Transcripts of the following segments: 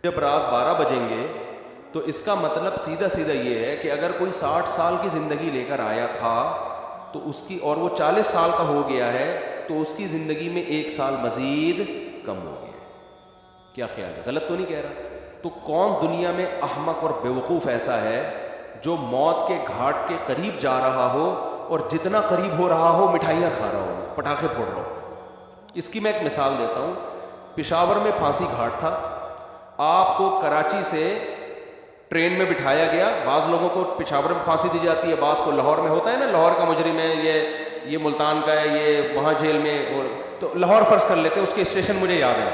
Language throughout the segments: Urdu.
جب رات 12 بجیں گے تو اس کا مطلب سیدھا سیدھا یہ ہے کہ اگر کوئی 60 سال کی زندگی لے کر آیا تھا تو اس کی، اور وہ 40 سال کا ہو گیا ہے تو اس کی زندگی میں 1 سال مزید کم ہو گیا. کیا خیال ہے؟ غلط تو نہیں کہہ رہا؟ تو کون دنیا میں احمق اور بیوقوف ایسا ہے جو موت کے گھاٹ کے قریب جا رہا ہو اور جتنا قریب ہو رہا ہو مٹھائیاں کھا رہا ہو، پٹاخے پھوڑ رہا ہو؟ اس کی میں ایک مثال دیتا ہوں. پشاور میں پھانسی گھاٹ تھا. آپ کو کراچی سے ٹرین میں بٹھایا گیا. بعض لوگوں کو پشاور میں پھانسی دی جاتی ہے، بعض کو لاہور میں ہوتا ہے نا، لاہور کا مجرم ہے یہ ملتان کا ہے، یہ وہاں جیل میں، تو لاہور فرض کر لیتے ہیں. اس کے اسٹیشن مجھے یاد ہے.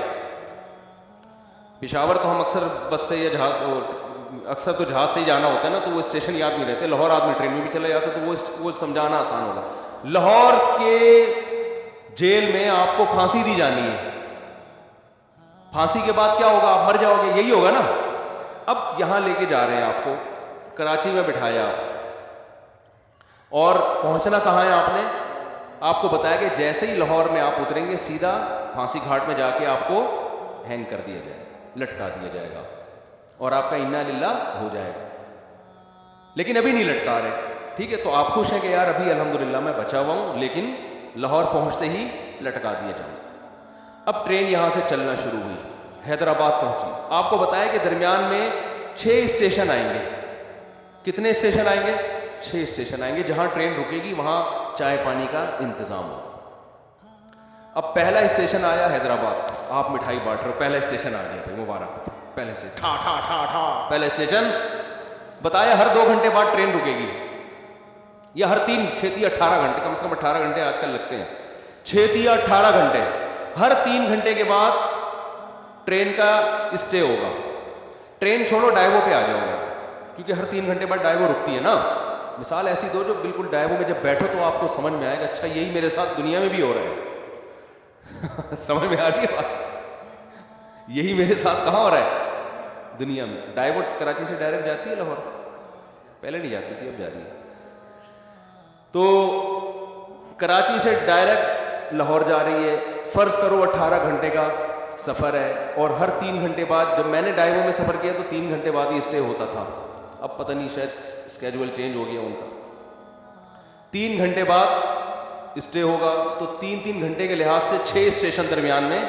پشاور تو ہم اکثر بس سے یا جہاز، اکثر تو جہاز سے ہی جانا ہوتا ہے نا، تو وہ اسٹیشن یاد نہیں رہتے. لاہور آدمی ٹرین میں بھی چلا جاتا تو وہ سمجھانا آسان ہوگا. لاہور کے جیل میں آپ کو پھانسی دی جانی ہے. پھانسی کے بعد کیا ہوگا؟ آپ مر جاؤ گے، یہی ہوگا نا. اب یہاں لے کے جا رہے ہیں آپ کو، کراچی میں بٹھایا اور پہنچنا کہاں ہے آپ نے؟ آپ کو بتایا کہ جیسے ہی لاہور میں آپ اتریں گے سیدھا پھانسی گھاٹ میں جا کے آپ کو ہینگ کر دیا جائے گا، لٹکا دیا جائے گا اور آپ کا انا للہ ہو جائے گا. لیکن ابھی نہیں لٹکا رہے، ٹھیک ہے؟ تو آپ خوش ہیں کہ یار ابھی الحمدللہ میں بچا ہوا ہوں، لیکن لاہور پہنچتے ہی لٹکا دیا جائے. اب ٹرین یہاں سے چلنا شروع ہوئی، حیدرآباد پہنچی. آپ کو بتایا کہ درمیان میں 6 اسٹیشن آئیں گے. کتنے اسٹیشن آئیں گے؟ 6 اسٹیشن آئیں گے. جہاں ٹرین رکے گی وہاں چائے پانی کا انتظام ہو. اب پہلا اسٹیشن آیا حیدرآباد، آپ مٹھائی بانٹ رہے ہو، پہلا اسٹیشن آ گیا بھائی، مبارک. پہلے سے ٹھا ٹھا ٹھا ٹھا پہلا اسٹیشن. بتایا ہر 2 گھنٹے بعد ٹرین رکے گی، یا ہر 3 6 یا 18 گھنٹے، کم سے کم 18 گھنٹے آج کل لگتے ہیں، 6 یا 18 گھنٹے. ہر 3 گھنٹے کے بعد ٹرین کا اسٹے ہوگا. ٹرین چھوڑو، ڈائیو پہ آ جاؤ یار، کیونکہ ہر 3 گھنٹے بعد ڈائیو رکتی ہے نا. مثال ایسی دو جو بالکل ڈائیو میں جب بیٹھو تو آپ کو سمجھ میں آئے گا اچھا یہی میرے ساتھ دنیا میں بھی ہو رہا ہے. سمجھ میں آ رہی ہے بات؟ یہی میرے ساتھ کہاں ہو رہا ہے؟ دنیا میں. ڈائیو کراچی سے ڈائریکٹ جاتی ہے لاہور؟ پہلے نہیں جاتی تھی، اب جا رہی ہے. تو کراچی سے ڈائریکٹ لاہور جا رہی ہے. فرض کرو 18 گھنٹے کا سفر ہے، اور ہر 3 گھنٹے بعد، جب میں نے ڈائیو میں سفر کیا تو 3 گھنٹے بعد ہی اسٹے ہوتا تھا. اب پتہ نہیں شاید اسکیجول چینج ہو گیا ان کا. 3 گھنٹے بعد اسٹے ہوگا تو 3 گھنٹے کے لحاظ سے 6 اسٹیشن درمیان میں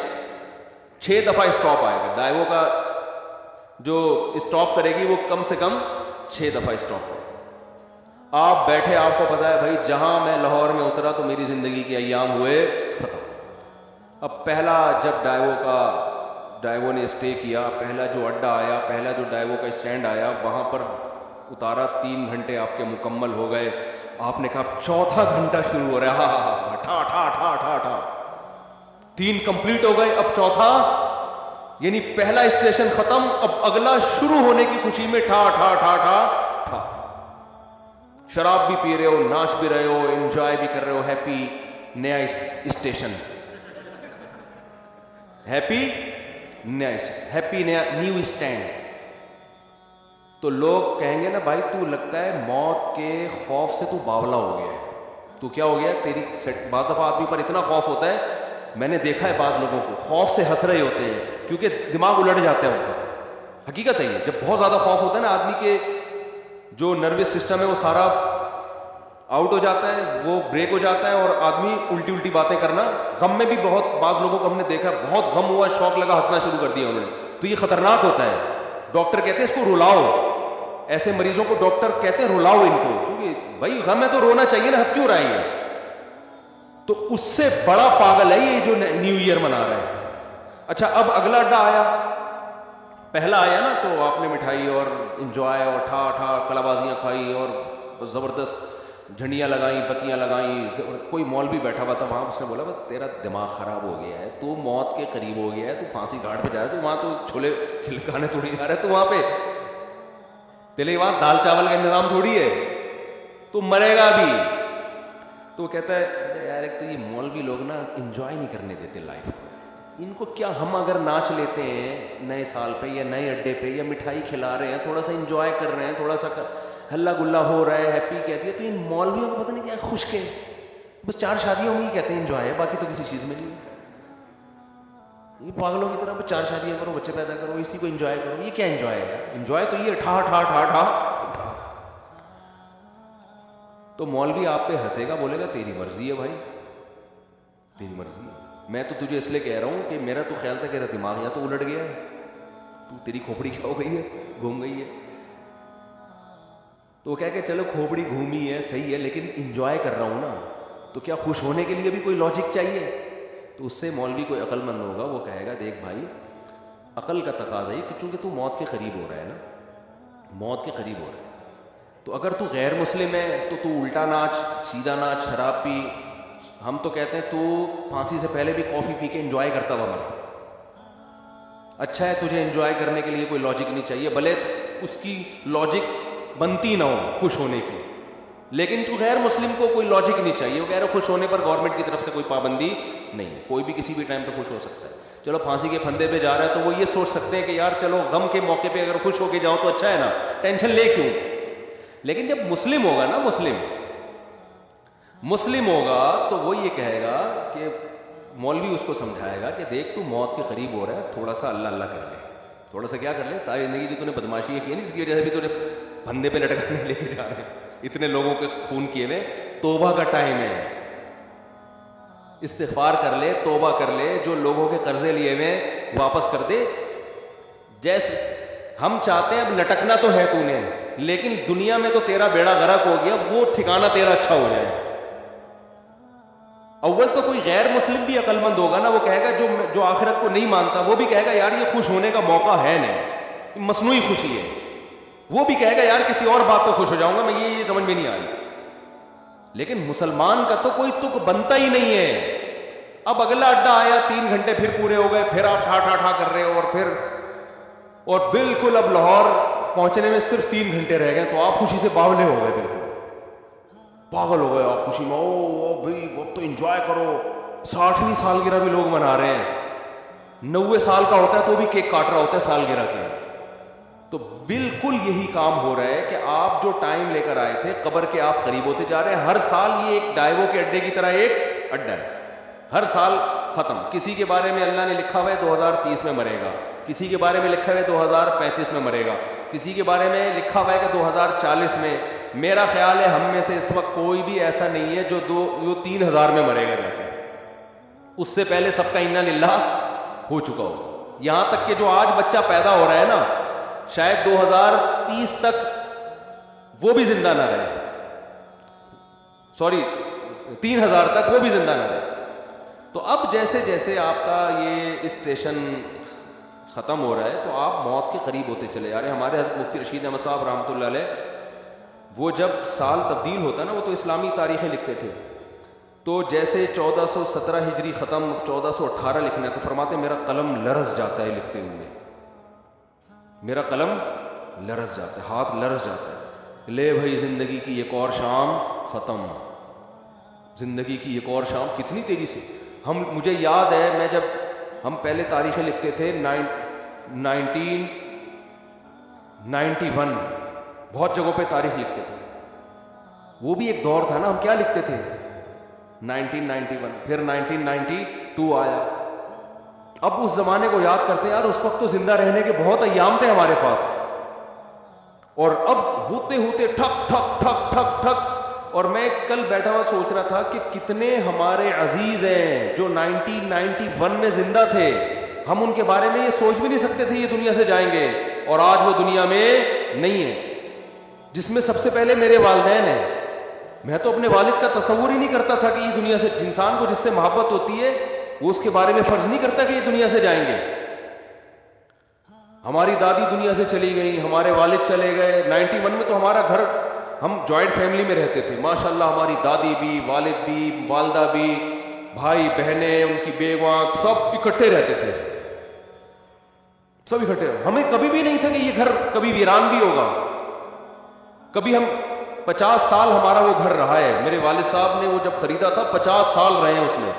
6 دفعہ اسٹاپ آئے گا. ڈائیو کا جو اسٹاپ کرے گی وہ کم سے کم 6 دفعہ اسٹاپ ہوگا. آپ بیٹھے، آپ کو پتا ہے بھائی جہاں میں لاہور میں اترا تو میری زندگی کے ایام ہوئے ختم. اب پہلا جب ڈائیو نے اسٹے کیا، پہلا جو اڈا آیا، پہلا جو ڈائیو کا اسٹینڈ آیا، وہاں پر اتارا. 3 گھنٹے آپ کے مکمل ہو گئے. آپ نے کہا چوتھا گھنٹہ شروع ہو رہا ہے، ہاں ہاں ہاں ٹھا ٹھا ٹھا ٹھا ٹھا. 3 کمپلیٹ ہو گئے، اب چوتھا، یعنی پہلا اسٹیشن ختم، اب اگلا شروع ہونے کی خوشی میں ٹھا ٹھا ٹھا ٹھا ٹھا. شراب بھی پی رہے ہو، ناچ بھی رہے ہو، انجوائے بھی کر رہے ہو. ہیپی نیا اسٹیشن، ہیپی نیا نیو اسٹینڈ. تو لوگ کہیں گے نا بھائی تو لگتا ہے موت کے خوف سے تو باولا ہو گیا ہے. تو کیا ہو گیا تیری؟ بعض دفعہ آدمی پر اتنا خوف ہوتا ہے، میں نے دیکھا ہے بعض لوگوں کو خوف سے ہنس رہے ہوتے ہیں کیونکہ دماغ الٹ جاتا ہے ان کا. حقیقت ہے یہ، جب بہت زیادہ خوف ہوتا ہے نا آدمی کے جو نروس سسٹم ہے وہ سارا آؤٹ ہو جاتا ہے، وہ بریک ہو جاتا ہے اور آدمی الٹی باتیں کرنا. غم میں بھی بہت بعض لوگوں کو ہم نے دیکھا، بہت غم ہوا، شوق لگا، ہنسنا شروع کر دیا انہوں نے. تو یہ خطرناک ہوتا ہے. ڈاکٹر کہتے ہیں اس کو رلاؤ. ایسے مریضوں کو ڈاکٹر کہتے ہیں رلاؤ ان کو، کیونکہ بھائی غم ہے تو رونا چاہیے نا، ہنس کیوں رہا ہے؟ تو اس سے بڑا پاگل ہے یہ جو نیو ایئر منا رہا ہے. اچھا اب اگلا اڈا آیا. پہلا آیا نا تو آپ نے مٹھائی اور انجوائے اور ٹھا ٹھا کلابازیاں کھائی اور زبردست جھنڈیاں لگائیں، بتیاں لگائیں. کوئی مولوی بیٹھا ہوا تھا وہاں، اس نے بولا بس تیرا دماغ خراب ہو گیا ہے، تو موت کے قریب ہو گیا ہے، تو پھانسی گھاٹ پہ جا رہا ہے، تو وہاں تو چھولے کھلکانے تھوڑی جا رہا ہے، تو وہاں پہ تیرے وہاں دال چاول کا انتظام تھوڑی ہے، تو مرے گا بھی. تو کہتا ہے یار ایک تو یہ مولوی لوگ نا انجوائے نہیں کرنے دیتے لائف کو. ان کو کیا، ہم اگر ناچ لیتے ہیں نئے سال پہ یا نئے اڈے پہ یا مٹھائی کھلا رہے ہیں، تھوڑا سا انجوائے کر رہے ہیں، تھوڑا سا ہلا گلا ہو رہا ہے، ہیپی کہتی ہے، تو ان مولویوں کو پتہ نہیں کیا خشک ہے، بس 4 شادیوں میں ہی کہتے ہیں انجوائے ہے، باقی تو کسی چیز میں نہیں. یہ پاگلوں کی طرح 4 شادیاں کرو, بچے پیدا کرو, اسی کو انجوائے کرو. یہ کیا انجوائے ہے؟ انجوائے تو یہ ٹھا ٹھا ٹھا ٹھا ٹھا. تو مولوی آپ پہ ہنسے گا, بولے گا تیری مرضی ہے بھائی, تیری مرضی ہے. میں تو تجھے اس لیے کہہ رہا ہوں کہ میرا تو خیال تھا کہ تیرا دماغ یا تو الٹ گیا ہے, تو تیری کھوپڑی کیا ہو گئی ہے, گھوم گئی ہے. تو وہ کہہ کہ چلو کھوپڑی گھومی ہے صحیح ہے, لیکن انجوائے کر رہا ہوں نا, تو کیا خوش ہونے کے لیے بھی کوئی لاجک چاہیے؟ تو اس سے مولوی کوئی عقل مند ہوگا, وہ کہے گا دیکھ بھائی عقل کا تقاضا ہے کہ چونکہ تو موت کے قریب ہو رہا ہے نا, موت کے قریب ہو رہا ہے, تو اگر تو غیر مسلم ہے تو الٹا ناچ, سیدھا ناچ, شراب پی. ہم تو کہتے ہیں تو پھانسی سے پہلے بھی کافی پی کے انجوائے کرتا ہوا مر. اچھا ہے, تجھے انجوائے کرنے کے لیے کوئی لاجک نہیں چاہیے, بھلے اس کی لاجک بنتی نہ ہو خوش ہونے کی, لیکن تو غیر مسلم کو کوئی لاجک نہیں چاہیے. وہ کہہ رہے خوش ہونے پر گورنمنٹ کی طرف سے کوئی پابندی نہیں ہے, کوئی بھی کسی بھی ٹائم پہ خوش ہو سکتا ہے. چلو پھانسی کے پھندے پہ جا رہا ہے تو وہ یہ سوچ سکتے ہیں کہ یار چلو غم کے موقع پہ اگر خوش ہو کے جاؤ تو اچھا ہے نا, ٹینشن لے کیوں. لیکن جب مسلم ہوگا نا, مسلم ہوگا تو وہ یہ کہے گا کہ مولوی اس کو سمجھائے گا کہ دیکھ تو موت کے قریب ہو رہا ہے, تھوڑا سا اللہ اللہ کر لے, تھوڑا سا کیا کر لے, ساری زندگی جو تو نے بدماشیاں کی نہیں جس کی وجہ سے بھی تو نے پھندے پہ لٹکنے لے کے جا رہے ہیں, اتنے لوگوں کے خون کیے ہوئے. توبہ کا ٹائم ہے, استغفار کر لے, توبہ کر لے, جو لوگوں کے قرضے لیے ہوئے واپس کر دے. جیسے ہم چاہتے ہیں اب لٹکنا تو ہے تو نے, لیکن دنیا میں تو تیرا بیڑا غرق ہو گیا, وہ ٹھکانہ تیرا اچھا ہو جائے. اول تو کوئی غیر مسلم بھی عقل مند ہوگا نا, وہ کہے گا جو آخرت کو نہیں مانتا وہ بھی کہے گا یار یہ خوش ہونے کا موقع ہے نہیں, مصنوعی خوشی ہے. وہ بھی کہے گا یار کسی اور بات پہ خوش ہو جاؤں گا میں, یہ سمجھ میں نہیں آ رہی. لیکن مسلمان کا تو کوئی تک بنتا ہی نہیں ہے. اب اگلا اڈا آیا, 3 گھنٹے پھر پورے ہو گئے, پھر آپ ٹھا ٹھا ٹھا کر رہے ہو, اور بالکل اب لاہور پہنچنے میں صرف 3 گھنٹے رہ گئے, تو آپ خوشی سے باولے ہو گئے, بالکل پاگل ہو گئے آپ خوشی میں. او بھائی اب تو انجوائے کرو, 60ویں سالگرہ بھی لوگ منا رہے ہیں, 90 سال کا ہوتا ہے تو بھی کیک کاٹ رہا ہوتا ہے سالگرہ کے. تو بالکل یہی کام ہو رہا ہے کہ آپ جو ٹائم لے کر آئے تھے قبر کے آپ قریب ہوتے جا رہے ہیں. ہر سال یہ ایک ڈائیوو کے اڈے کی طرح ایک اڈا ہے, ہر سال ختم. کسی کے بارے میں اللہ نے لکھا ہوا ہے 2030 میں مرے گا, کسی کے بارے میں لکھا ہوا ہے 2035 میں مرے گا, کسی کے بارے میں لکھا ہوا ہے کہ 2040 میں. میرا خیال ہے ہم میں سے اس وقت کوئی بھی ایسا نہیں ہے جو 3000 میں مرے گا جا کے, اس سے پہلے سب کا انا للہ ہو چکا ہو. یہاں تک کہ جو آج بچہ پیدا ہو رہا ہے نا, شاید 2030 تک وہ بھی زندہ نہ رہے, 3000 تک وہ بھی زندہ نہ رہے. تو اب جیسے جیسے آپ کا یہ اسٹیشن ختم ہو رہا ہے تو آپ موت کے قریب ہوتے چلے جا رہے ہیں. ہمارے حضرت مفتی رشید احمد صاحب رحمۃ اللہ علیہ, وہ جب سال تبدیل ہوتا نا, وہ تو اسلامی تاریخیں لکھتے تھے, تو جیسے 1417 ہجری ختم, 1418 لکھنا ہے, تو فرماتے میرا قلم لرز جاتا ہے لکھتے ہوئے, میرا قلم لرز جاتا ہے, ہاتھ لرز جاتا ہے. لے بھائی زندگی کی ایک اور شام ختم, زندگی کی ایک اور شام. کتنی تیزی سے مجھے یاد ہے, میں جب ہم پہلے تاریخیں لکھتے تھے 1991, بہت جگہوں پہ تاریخ لکھتے تھے, وہ بھی ایک دور تھا نا. ہم کیا لکھتے تھے 1991, پھر 1992 آیا. اب اس زمانے کو یاد کرتے ہیں, یار اس وقت تو زندہ رہنے کے بہت ایام تھے ہمارے پاس, اور اب ہوتے ہوتے ٹھک ٹھک ٹھک ٹھک ٹھک. اور میں کل بیٹھا ہوا سوچ رہا تھا کہ کتنے ہمارے عزیز ہیں جو 1991 میں زندہ تھے, ہم ان کے بارے میں یہ سوچ بھی نہیں سکتے تھے یہ دنیا سے جائیں گے, اور آج وہ دنیا میں نہیں ہے. جس میں سب سے پہلے میرے والدین ہیں. میں تو اپنے والد کا تصور ہی نہیں کرتا تھا کہ یہ دنیا سے, انسان کو جس سے محبت ہوتی ہے وہ اس کے بارے میں فرض نہیں کرتا کہ یہ دنیا سے جائیں گے. ہماری دادی دنیا سے چلی گئی, ہمارے والد چلے گئے. 91 میں تو ہمارا گھر, ہم جوائنٹ فیملی میں رہتے تھے ماشاءاللہ, ہماری دادی بھی, والد بھی, والدہ بھی, بھائی بہنیں, ان کی بیواں, سب اکٹھے رہتے تھے, سب اکٹھے. ہمیں کبھی بھی نہیں تھا کہ یہ گھر کبھی ویران بھی ہوگا. کبھی ہم 50 سال ہمارا وہ گھر رہا ہے, میرے والد صاحب نے وہ جب خریدا تھا 50 سال رہے ہیں اس میں,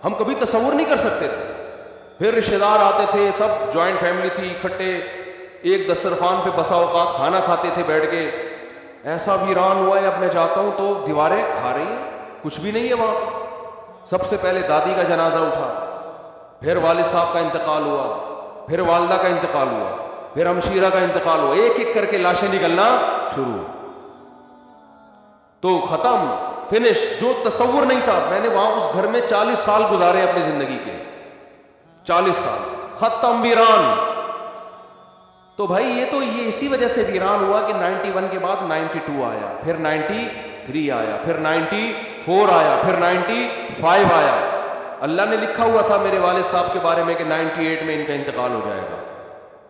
ہم کبھی تصور نہیں کر سکتے تھے. پھر رشتہ دار آتے تھے, سب جوائنٹ فیملی تھی, اکٹھے ایک دسترخوان پہ بسا اوقات کھانا کھاتے تھے بیٹھ کے. ایسا ویران ہوا ہے, اب میں جاتا ہوں تو دیواریں کھا رہی ہیں, کچھ بھی نہیں ہے وہاں. سب سے پہلے دادی کا جنازہ اٹھا, پھر والد صاحب کا انتقال ہوا، پھر والدہ کا انتقال ہوا، پھر ہمشیرہ کا انتقال ہوا، ایک ایک کر کے لاشیں نکلنا شروع، تو ختم، فنش. جو تصور نہیں تھا. میں نے وہاں اس گھر میں 40 سال گزارے اپنی زندگی کے، 40 سال ختم، ویران. تو بھائی یہ اسی وجہ سے ویران ہوا کہ 91 کے بعد 92 آیا، پھر 93 آیا، پھر 94 آیا، پھر 95 آیا. اللہ نے لکھا ہوا تھا میرے والد صاحب کے بارے میں کہ 98 میں ان کا انتقال ہو جائے گا.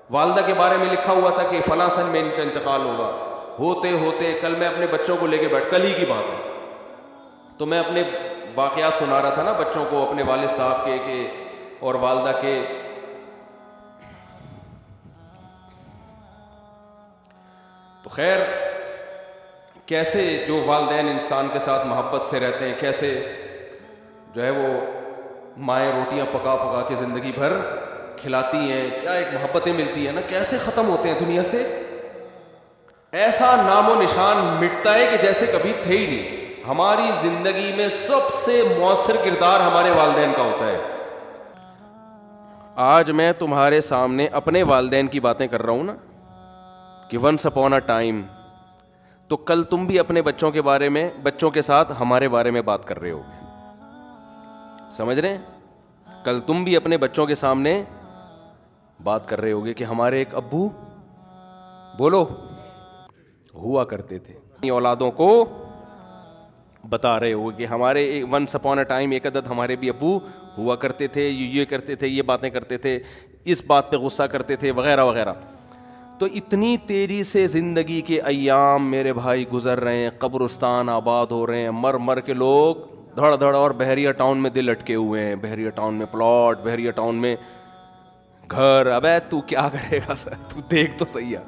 والدہ کے بارے میں لکھا ہوا تھا کہ فلاں سن میں ان کا انتقال ہوگا. ہوتے ہوتے کل میں اپنے بچوں کو لے کے کل ہی کی بات ہے، تو میں اپنے واقعات سنا رہا تھا نا بچوں کو، اپنے والد صاحب کے اور والدہ کے. تو خیر، کیسے جو والدین انسان کے ساتھ محبت سے رہتے ہیں، کیسے جو ہے وہ مائیں روٹیاں پکا پکا کے زندگی بھر کھلاتی ہیں، کیا ایک محبتیں ملتی ہیں نا، کیسے ختم ہوتے ہیں دنیا سے. ایسا نام و نشان مٹتا ہے کہ جیسے کبھی تھے ہی نہیں. ہماری زندگی میں سب سے مؤثر کردار ہمارے والدین کا ہوتا ہے. آج میں تمہارے سامنے اپنے والدین کی باتیں کر رہا ہوں نا کہ ونس اپون اے ٹائم، تو کل تم بھی اپنے بچوں کے بارے میں، بچوں کے ساتھ ہمارے بارے میں بات کر رہے ہوگے. سمجھ رہے ہیں؟ کل تم بھی اپنے بچوں کے سامنے بات کر رہے ہوگے کہ ہمارے ایک ابو، بولو، ہوا کرتے تھے. اولادوں کو بتا رہے ہو کہ ہمارے ونس اپون اے ٹائم ایک عدد ہمارے بھی ابو ہوا کرتے تھے، یہ کرتے تھے، یہ باتیں کرتے تھے، اس بات پہ غصہ کرتے تھے، وغیرہ وغیرہ. تو اتنی تیزی سے زندگی کے ایام میرے بھائی گزر رہے ہیں، قبرستان آباد ہو رہے ہیں، مر مر کے لوگ دھڑ دھڑ، اور بحریہ ٹاؤن میں دل اٹکے ہوئے ہیں، بحریہ ٹاؤن میں پلاٹ، بحریہ ٹاؤن میں گھر. ابے تو کیا کرے گا سر، تو دیکھ تو صحیح ہے.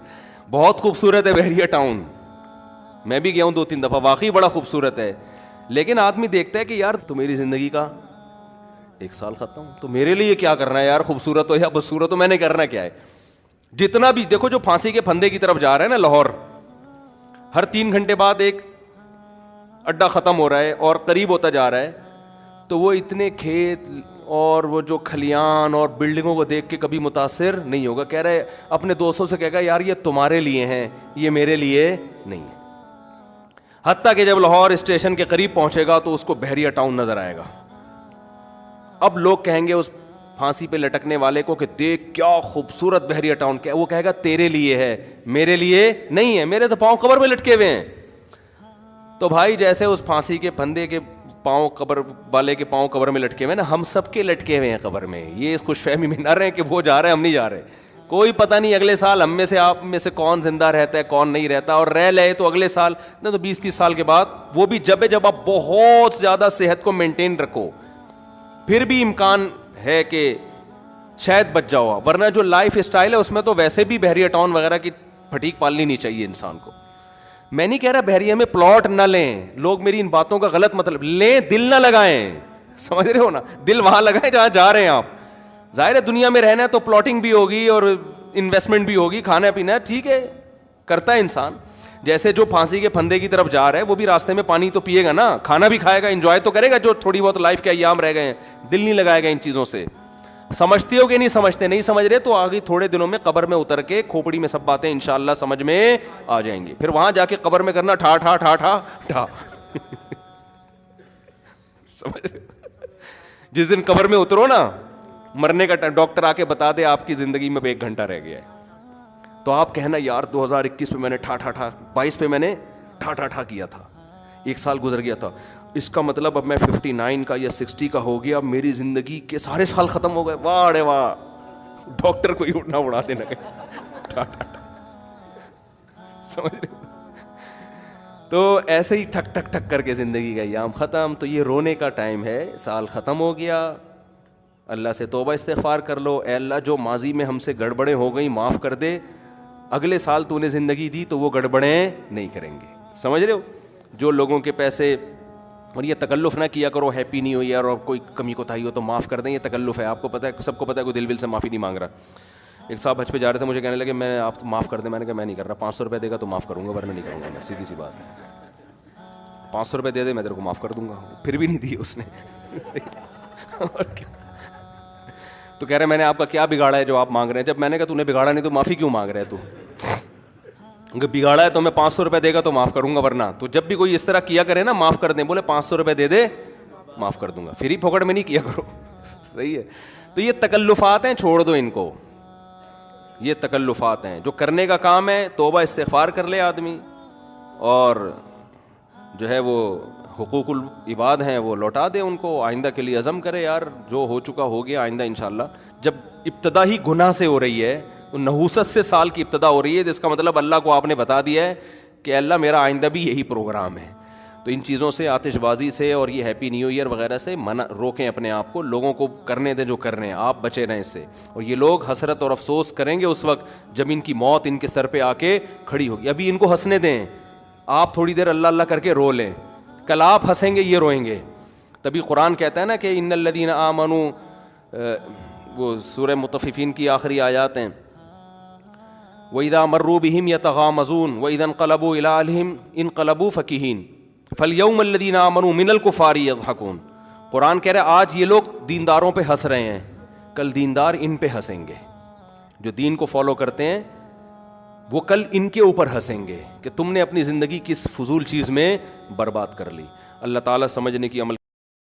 بہت خوبصورت ہے بحریہ ٹاؤن، میں بھی گیا ہوں 2-3 دفعہ، واقعی بڑا خوبصورت ہے. لیکن آدمی دیکھتا ہے کہ یار تو میری زندگی کا 1 سال ختم، تو میرے لیے کیا کرنا ہے یار، خوبصورت ہو یا بدصورت ہو، میں نے کرنا کیا ہے. جتنا بھی دیکھو، جو پھانسی کے پھندے کی طرف جا رہا ہے نا لاہور، ہر 3 گھنٹے بعد ایک اڈا ختم ہو رہا ہے اور قریب ہوتا جا رہا ہے. تو وہ اتنے کھیت اور وہ جو کھلیان اور بلڈنگوں کو دیکھ کے کبھی متاثر نہیں ہوگا. کہہ رہے اپنے دوستوں سے کہے گا یار یہ تمہارے لیے ہیں، یہ میرے لیے نہیں ہے. حتیٰ کہ جب لاہور اسٹیشن کے قریب پہنچے گا تو اس کو بحریہ ٹاؤن نظر آئے گا. اب لوگ کہیں گے اس پھانسی پہ لٹکنے والے کو کہ دیکھ کیا خوبصورت بحریہ ٹاؤن، کیا وہ کہے گا تیرے لیے ہے، میرے لیے نہیں ہے، میرے تو پاؤں قبر میں لٹکے ہوئے ہیں. تو بھائی جیسے اس پھانسی کے پھندے کے پاؤں قبر والے کے پاؤں قبر میں لٹکے ہوئے نا، ہم سب کے لٹکے ہوئے ہیں قبر میں. یہ اس خوش فہمی میں نہ رہے کہ وہ جا رہے ہیں ہم نہیں جا رہے. کوئی پتہ نہیں اگلے سال ہم میں سے، آپ میں سے کون زندہ رہتا ہے کون نہیں رہتا، اور رہ لے تو اگلے سال نہ تو 20-30 سال کے بعد، وہ بھی جب آپ بہت زیادہ صحت کو مینٹین رکھو، پھر بھی امکان ہے کہ شاید بچ جاؤ. ورنہ جو لائف اسٹائل ہے اس میں تو ویسے بھی بحریہ ٹاؤن وغیرہ کی پھٹیک پالنی نہیں چاہیے انسان کو. میں نہیں کہہ رہا بحریہ میں پلاٹ نہ لیں، لوگ میری ان باتوں کا غلط مطلب لیں، دل نہ لگائیں. سمجھ رہے ہو نا، دل وہاں لگائیں جہاں جا رہے ہیں آپ. ظاہر ہے دنیا میں رہنا ہے تو پلاٹنگ بھی ہوگی اور انویسٹمنٹ بھی ہوگی، کھانا پینا ہے، ٹھیک ہے، کرتا ہے انسان. جیسے جو پھانسی کے پھندے کی طرف جا رہا ہے وہ بھی راستے میں پانی تو پیے گا نا، کھانا بھی کھائے گا، انجوائے تو کرے گا جو تھوڑی بہت لائف کے ایام رہ گئے ہیں. دل نہیں لگائے گا ان چیزوں سے. سمجھتے ہو کہ نہیں سمجھتے؟ نہیں سمجھ رہے تو آگے تھوڑے دنوں میں قبر میں اتر کے کھوپڑی میں سب باتیں انشاءاللہ سمجھ میں آ جائیں گی. پھر وہاں جا کے قبر میں کرنا ٹھا ٹھا ٹھا ٹھا ٹھا. سمجھ رہے؟ جس دن قبر میں اترو نا، مرنے کا ڈاکٹر آ کے بتا دے آپ کی زندگی میں 1 گھنٹہ رہ گیا ہے، تو آپ کہنا یار 2021 پہ میں نے ٹھا ٹھا ٹھا، 22 پہ میں نے ٹھا ٹھا ٹھا کیا تھا، 1 سال گزر گیا تھا، اس کا مطلب اب میں 59 کا یا 60 کا ہو گیا، اب میری زندگی کے سارے سال ختم ہو گئے. واہ رے واہ، ڈاکٹر کو ہی اٹھنا اڑا دینا ٹھا ٹھا ٹھا. سمجھ رہے؟ تو ایسے ہی ٹھک ٹھک ٹھک کر کے زندگی کا ایام ختم. تو یہ رونے کا ٹائم ہے، سال ختم ہو گیا. اللہ سے توبہ استغفار کر لو، اے اللہ جو ماضی میں ہم سے گڑبڑیں ہو گئیں معاف کر دے، اگلے سال تو نے زندگی دی تو وہ گڑبڑیں نہیں کریں گے. سمجھ رہے ہو؟ جو لوگوں کے پیسے، اور یہ تکلف نہ کیا کرو ہیپی نیو ایئر، اور کوئی کمی کوتاہی ہو تو معاف کر دیں، یہ تکلف ہے. آپ کو پتہ ہے، سب کو پتہ ہے، کوئی دل سے معافی نہیں مانگ رہا. ایک صاحب حج پہ جا رہے تھے، مجھے کہنے لگے میں آپ معاف کر دیں. میں نے کہا میں نہیں کر رہا، 500 روپے دے گا تو معاف کروں گا ورنہ نہیں کروں گا. میں سیدھی سی بات ہے، 500 روپے دے دے میں تیرے کو معاف کر دوں گا. پھر بھی نہیں دیے اس نے. اور کیا تو کہہ رہے میں نے آپ کا کیا بگاڑا ہے جو آپ مانگ رہے ہیں؟ جب میں نے کہا تو نے بگاڑا نہیں تو معافی کیوں مانگ رہے تو؟ اگر بگاڑا ہے تو میں 500 روپے دے گا تو معاف کروں گا، ورنہ تو جب بھی کوئی اس طرح کیا کرے نا معاف کر دیں، بولے 500 روپے دے دے معاف کر دوں گا، فری پھوکٹ میں نہیں کیا کرو. صحیح ہے. تو یہ تکلفات ہیں، چھوڑ دو ان کو. یہ تکلفات ہیں. جو کرنے کا کام ہے توبہ استغفار کر لے آدمی، اور جو ہے وہ حقوق العباد ہیں وہ لوٹا دے ان کو. آئندہ کے لیے عزم کرے، یار جو ہو چکا ہو گیا، آئندہ انشاءاللہ. جب ابتدا ہی گناہ سے ہو رہی ہے، نحوست سے سال کی ابتدا ہو رہی ہے، تو اس کا مطلب اللہ کو آپ نے بتا دیا ہے کہ اللہ میرا آئندہ بھی یہی پروگرام ہے. تو ان چیزوں سے، آتش بازی سے اور یہ ہیپی نیو ایئر وغیرہ سے روکیں اپنے آپ کو. لوگوں کو کرنے دیں جو کر رہے ہیں، آپ بچے رہیں اس سے. اور یہ لوگ حسرت اور افسوس کریں گے اس وقت جب ان کی موت ان کے سر پہ آ کے کھڑی ہوگی. ابھی ان کو ہنسنے دیں، آپ تھوڑی دیر اللہ اللہ کر کے رو لیں. کل آپ ہنسیں گے، یہ روئیں گے. تبھی قرآن کہتا ہے نا کہ ان الذین آمنوا، وہ سورہ مطففین کی آخری آیات ہیں، وَإِذَا مَرُّوا بِهِمْ يَتَغَامَزُونَ وَإِذَا انقلبوا إِلَىٰ أَهْلِهِمْ انقلبوا فَكِهِينَ فَالْيَوْمَ الَّذِينَ آمَنُوا مِنَ الْكُفَّارِ يَضْحَكُونَ. قرآن کہہ رہا ہے آج یہ لوگ دینداروں پہ ہنس رہے ہیں، کل دیندار ان پہ ہنسیں گے. جو دین کو فالو کرتے ہیں وہ کل ان کے اوپر ہنسیں گے کہ تم نے اپنی زندگی کس فضول چیز میں برباد کر لی. اللہ تعالیٰ سمجھنے کی عمل